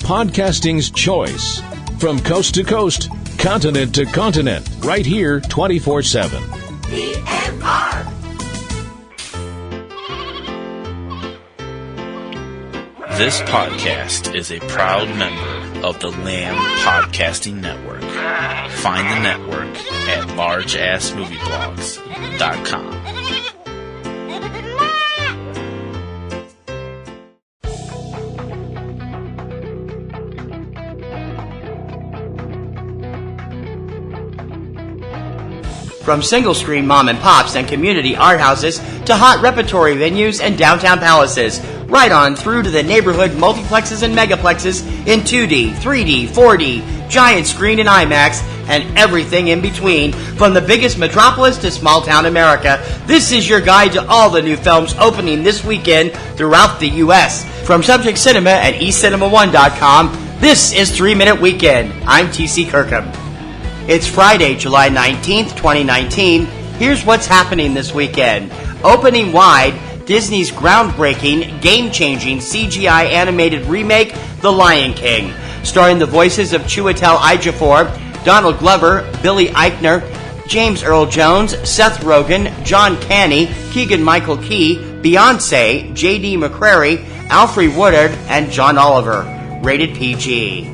podcasting's choice. From coast to coast, continent to continent, right here 24/7. PNR. This podcast is a proud member of the Lamb Podcasting Network. Find the network at largeassmovieblogs.com. From single-screen mom and pops and community art houses to hot repertory venues and downtown palaces, right on through to the neighborhood multiplexes and megaplexes in 2D, 3D, 4D, giant screen and IMAX, and everything in between. From the biggest metropolis to small-town America, this is your guide to all the new films opening this weekend throughout the U.S. From Subject Cinema and eCinemaOne.com, this is 3 Minute Weekend. I'm T.C. Kirkham. It's Friday, July 19th, 2019. Here's what's happening this weekend. Opening wide, Disney's groundbreaking, game-changing CGI animated remake, The Lion King, starring the voices of Chiwetel Ejiofor, Donald Glover, Billy Eichner, James Earl Jones, Seth Rogen, John Caney, Keegan-Michael Key, Beyonce, J.D. McCrary, Alfre Woodard, and John Oliver. Rated PG.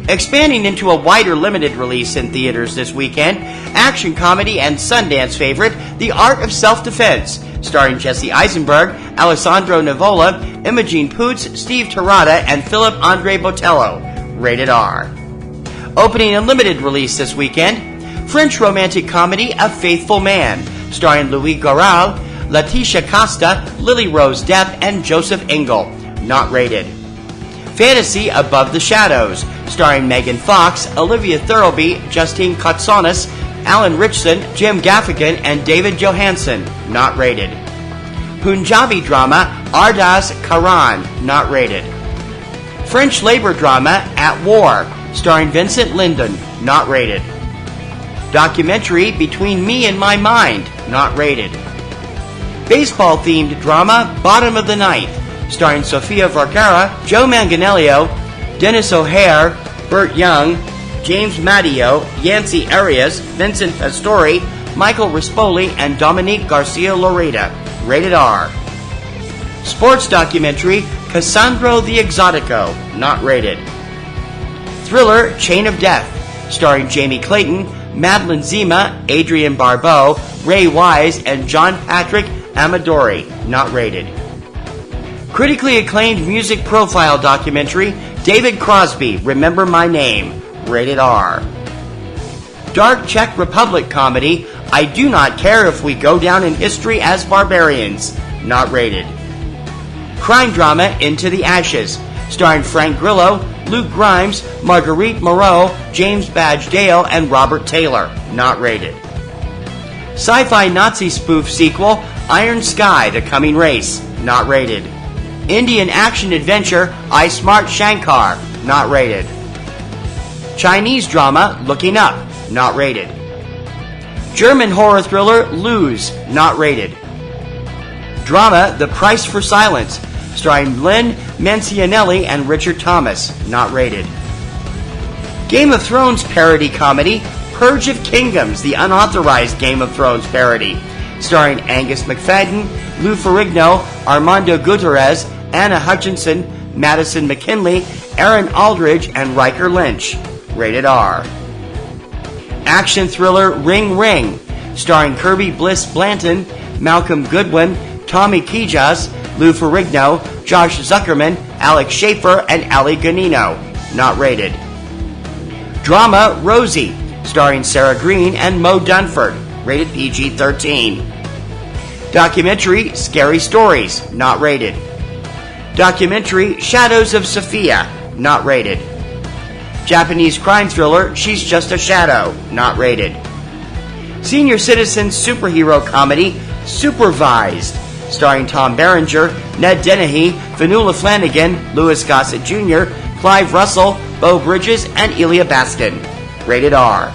Expanding into a wider limited release in theaters this weekend, action comedy and Sundance favorite, The Art of Self-Defense, starring Jesse Eisenberg, Alessandro Nivola, Imogen Poots, Steve Terrata, and Philip Andre Botello. Rated R. Opening a limited release this weekend, French romantic comedy A Faithful Man, starring Louis Garrel, Letitia Costa, Lily Rose Depp, and Joseph Engel. Not rated. Fantasy Above the Shadows, starring Megan Fox, Olivia Thirlby, Justine Katsonis, Alan Richson, Jim Gaffigan, and David Johansen. Not rated. Punjabi drama Ardas Karan. Not rated. French labor drama At War, starring Vincent Lindon. Not rated. Documentary Between Me and My Mind. Not rated. Baseball-themed drama Bottom of the Ninth, starring Sofia Vergara, Joe Manganiello, Dennis O'Hare, Burt Young, James Matteo, Yancey Arias, Vincent Pastore, Michael Rispoli, and Dominique Garcia Loretta. Rated R. Sports documentary Cassandro the Exotico. Not rated. Thriller Chain of Death, starring Jamie Clayton, Madeline Zima, Adrian Barbeau, Ray Wise, and John Patrick Amadori. Not rated. Critically acclaimed music profile documentary David Crosby, Remember My Name. Rated R. Dark Czech Republic comedy I Do Not Care If We Go Down in History as Barbarians. Not rated. Crime drama Into the Ashes, starring Frank Grillo, Luke Grimes, Marguerite Moreau, James Badge Dale, and Robert Taylor. Not rated. Sci-fi Nazi spoof sequel Iron Sky, The Coming Race. Not rated. Indian action-adventure I Smart Shankar. Not rated. Chinese drama Looking Up. Not rated. German horror thriller Lose. Not rated. Drama The Price for Silence, starring Lynn Mancionelli and Richard Thomas. Not rated. Game of Thrones parody comedy Purge of Kingdoms, the unauthorized Game of Thrones parody, starring Angus McFadden, Lou Ferrigno, Armando Gutierrez, Anna Hutchinson, Madison McKinley, Aaron Aldridge, and Riker Lynch. Rated R. Action thriller Ring Ring, starring Kirby Bliss Blanton, Malcolm Goodwin, Tommy Kijas, Lou Ferrigno, Josh Zuckerman, Alex Schaefer, and Ali Ganino. Not rated. Drama Rosie, starring Sarah Green and Mo Dunford. Rated PG-13. Documentary Scary Stories. Not rated. Documentary Shadows of Sophia. Not rated. Japanese crime thriller She's Just a Shadow. Not rated. Senior citizen superhero comedy Supervised, starring Tom Berenger, Ned Dennehy, Fanula Flanagan, Louis Gossett Jr., Clive Russell, Beau Bridges, and Elia Baskin. Rated R.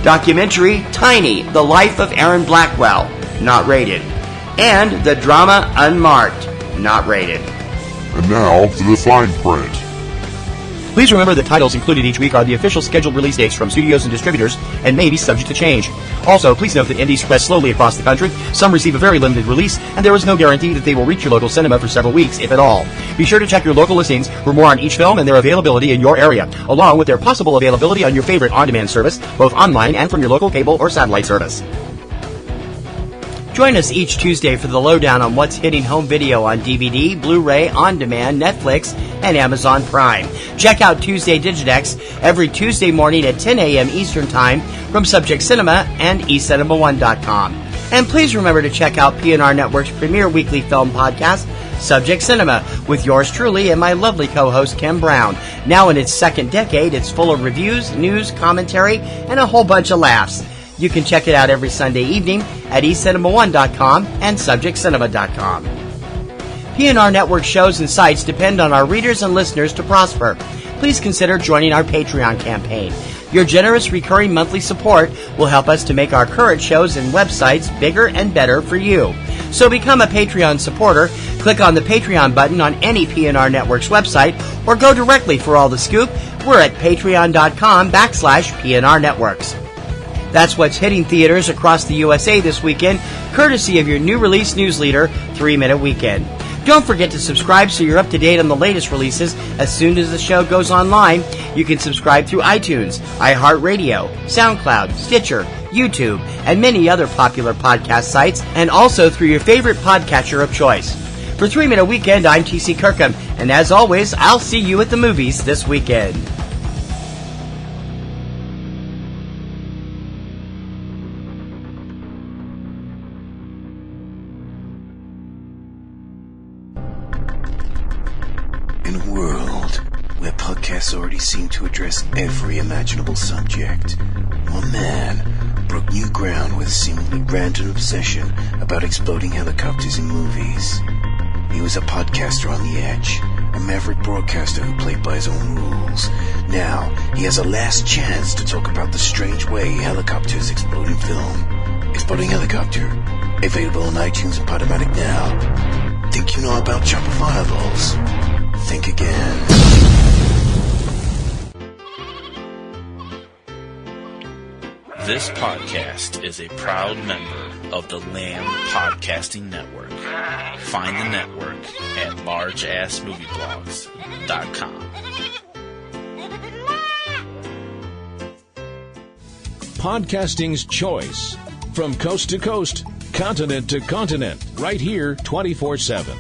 Documentary Tiny, The Life of Aaron Blackwell. Not rated. And the drama Unmarked. Not rated. And now to the fine print. Please remember that titles included each week are the official scheduled release dates from studios and distributors and may be subject to change. Also, please note that indies spread slowly across the country. Some receive a very limited release, and there is no guarantee that they will reach your local cinema for several weeks, if at all. Be sure to check your local listings for more on each film and their availability in your area, along with their possible availability on your favorite on-demand service, both online and from your local cable or satellite service. Join us each Tuesday for the lowdown on what's hitting home video on DVD, Blu-ray, on-demand, Netflix, and Amazon Prime. Check out Tuesday Digidex every Tuesday morning at 10 a.m. Eastern Time from Subject Cinema and eCinemaOne.com. And please remember to check out PNR Networks' premier weekly film podcast, Subject Cinema, with yours truly and my lovely co-host Kim Brown. Now in its second decade, it's full of reviews, news, commentary, and a whole bunch of laughs. You can check it out every Sunday evening at eCinemaOne.com and SubjectCinema.com. PNR Network shows and sites depend on our readers and listeners to prosper. Please consider joining our Patreon campaign. Your generous recurring monthly support will help us to make our current shows and websites bigger and better for you. So become a Patreon supporter, click on the Patreon button on any PNR Networks website, or go directly for all the scoop. We're at patreon.com/PNR Networks. That's what's hitting theaters across the USA this weekend, courtesy of your new release newsleader, 3-Minute Weekend. Don't forget to subscribe so you're up to date on the latest releases as soon as the show goes online. You can subscribe through iTunes, iHeartRadio, SoundCloud, Stitcher, YouTube, and many other popular podcast sites, and also through your favorite podcatcher of choice. For 3-Minute Weekend, I'm TC Kirkham, and as always, I'll see you at the movies this weekend. In a world where podcasts already seem to address every imaginable subject, one man broke new ground with a seemingly random obsession about exploding helicopters in movies. He was a podcaster on the edge, a maverick broadcaster who played by his own rules. Now, he has a last chance to talk about the strange way helicopters explode in film. Exploding Helicopter, available on iTunes and Podomatic now. Think you know about chopper fireballs? Think again. This podcast is a proud member of the Lamb Podcasting Network. Find the network at largeassmovieblogs.com. Podcasting's choice. From coast to coast, continent to continent, right here 24/7.